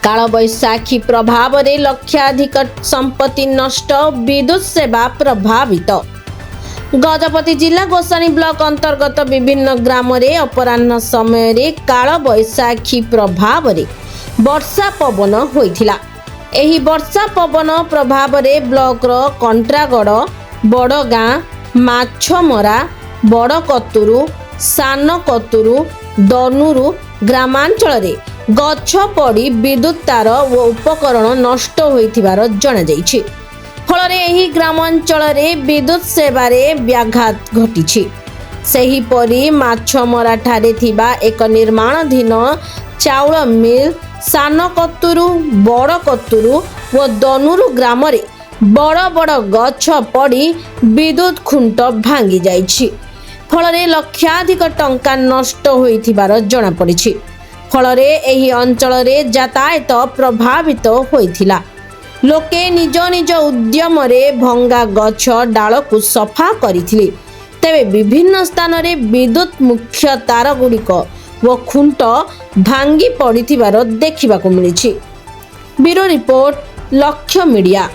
कालबैशाखी प्रभाव रे लक्षाधिक संपत्ति नष्ट, विद्युत सेवा प्रभावित। गजपति जिला गोसाणी ब्लॉक अंतर्गत विभिन्न ग्राम रे अपराह्न समय रे कालबैशाखी प्रभाव रे वर्षा पवन होइथिला। एही वर्षा पवन प्रभाव रे ब्लॉक रो कंट्रागड़, बड़गाँ, माछमरा, बड़कतुरु, सान कतुरु, दनुरु ग्रामांचल रे गछ पड़ी विद्युत तार व उपकरण नष्ट होइथिबार जणा जाइछि। फल एही ग्रामांचल रे विद्युत सेवारे व्याघात घटिछि। सेहीपरि माछमरा ठारे थिबा एक निर्माणाधीन चाउल मिल, सान कतुरु, बड़ कतुरु व दनुरु ग्राम रे बड़ बड़ गछ पड़ी विद्युत खुंट भांगी जाइछि। फल लक्षाधिक टंका नष्ट होइथिबार जणा पड़िछि। फल एही अंचल रे यातायात प्रभावित होइथिला। लोके निज निज उद्यम रे भंगा गछ डाल को सफा करिथिले। तेबे विभिन्न स्थान रे विद्युत मुख्य तार गुड़िक व खुंट भांगी पड़िथिबार देखिबाकु मिलिछि। ब्यूरो रिपोर्ट, लक्ष्य मीडिया।